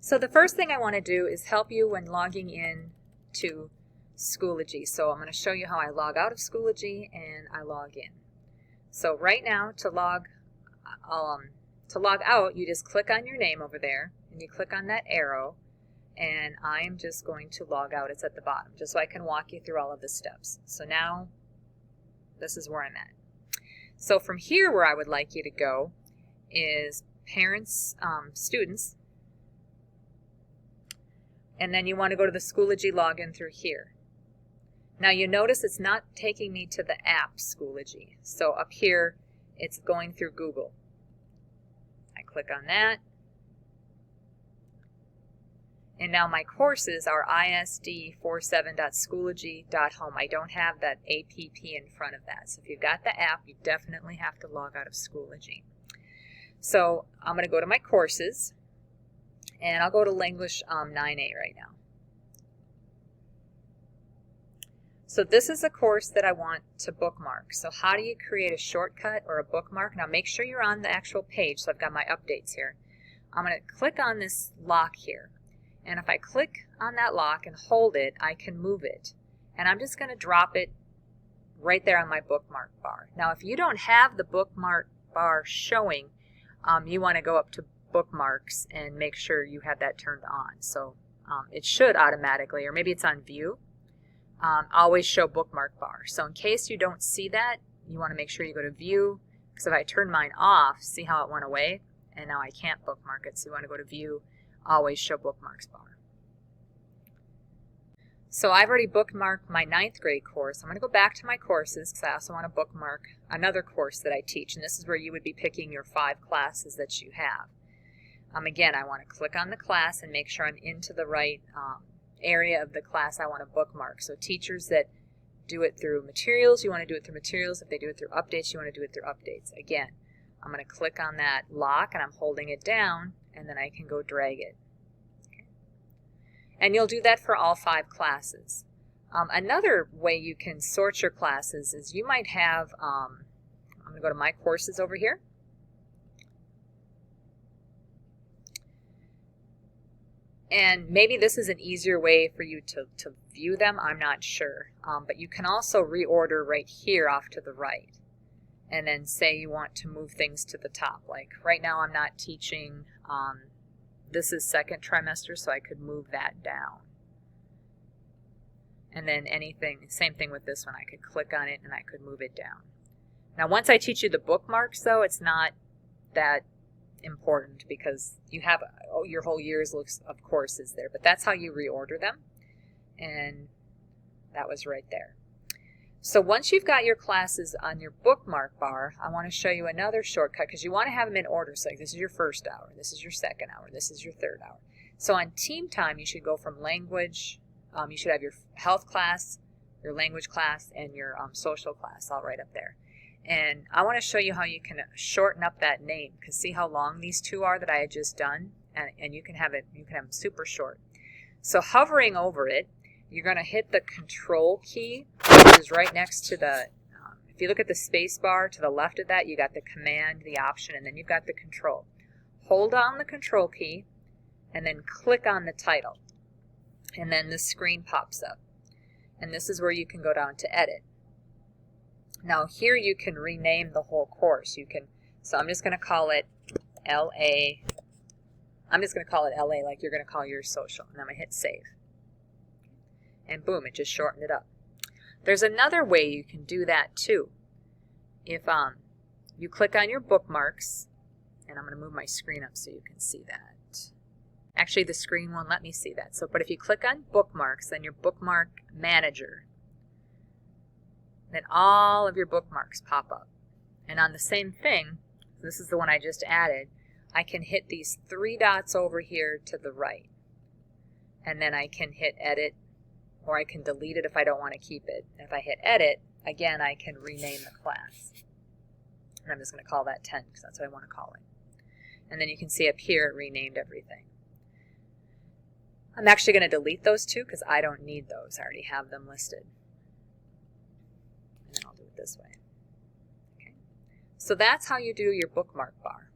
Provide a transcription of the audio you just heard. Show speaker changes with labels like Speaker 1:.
Speaker 1: So the first thing I want to do is help you when logging in to Schoology. So I'm going to show you how I log out of Schoology and I log in. So right now to log out, you just click on your name over there and you click on that arrow, and I am just going to log out. It's at the bottom, just so I can walk you through all of the steps. So now this is where I'm at. So from here, where I would like you to go is parents, students, and then you want to go to the Schoology login through here. Now you notice it's not taking me to the app Schoology. So up here, it's going through Google. I click on that. And now my courses are isd47.schoology.home. I don't have that app in front of that. So if you've got the app, you definitely have to log out of Schoology. So I'm going to go to my courses, and I'll go to Language 9A right now. So this is a course that I want to bookmark. So how do you create a shortcut or a bookmark? Now make sure you're on the actual page. So I've got my updates here. I'm going to click on this lock here. And if I click on that lock and hold it, I can move it. And I'm just going to drop it right there on my bookmark bar. Now if you don't have the bookmark bar showing, you want to go up to bookmarks and make sure you have that turned on. So it should automatically, or maybe it's on view. Always show bookmark bar. So in case you don't see that, you want to make sure you go to view, because if I turn mine off, see how it went away? And now I can't bookmark it. So you want to go to view, always show bookmarks bar. So I've already bookmarked my 9th grade course. I'm going to go back to my courses because I also want to bookmark another course that I teach. And this is where you would be picking your 5 classes that you have. Again, I want to click on the class and make sure I'm into the right area of the class I want to bookmark. So teachers that do it through materials, you want to do it through materials. If they do it through updates, you want to do it through updates. Again, I'm going to click on that lock and I'm holding it down, and then I can go drag it. Okay. And you'll do that for all 5 classes. Another way you can sort your classes is you might have, I'm going to go to my courses over here. And maybe this is an easier way for you to view them, I'm not sure. But you can also reorder right here off to the right. And then say you want to move things to the top. Like right now I'm not teaching, this is 2nd trimester, so I could move that down. And then anything, same thing with this one, I could click on it and I could move it down. Now once I teach you the bookmarks though, it's not that important because you have your whole year's looks of courses there, but that's how you reorder them, and that was right there. So once you've got your classes on your bookmark bar, I want to show you another shortcut because you want to have them in order. So like this is your 1st hour, this is your 2nd hour, this is your 3rd hour. So on team time you should go from language, you should have your health class, your language class, and your social class all right up there. And I want to show you how you can shorten up that name, because see how long these 2 are that I had just done, and you can have them super short. So hovering over it, you're going to hit the control key, which is right next to the, if you look at the space bar to the left of that, you got the command, the option, and then you've got the control. Hold down the control key and then click on the title, and then the screen pops up. And this is where you can go down to edit. Now here you can rename the whole course. You can, so I'm just going to call it LA. I'm just going to call it LA like you're going to call your social. And I'm going to hit save. And boom, it just shortened it up. There's another way you can do that too. If you click on your bookmarks, and I'm going to move my screen up so you can see that. Actually, the screen won't let me see that. So, but if you click on bookmarks, then your bookmark manager, then all of your bookmarks pop up. And on the same thing, this is the one I just added, I can hit these 3 dots over here to the right. And then I can hit edit, or I can delete it if I don't want to keep it. And if I hit edit, again, I can rename the class. And I'm just going to call that 10 because that's what I want to call it. And then you can see up here it renamed everything. I'm actually going to delete those 2 because I don't need those. I already have them listed. And then I'll do it this way. Okay. So that's how you do your bookmark bar.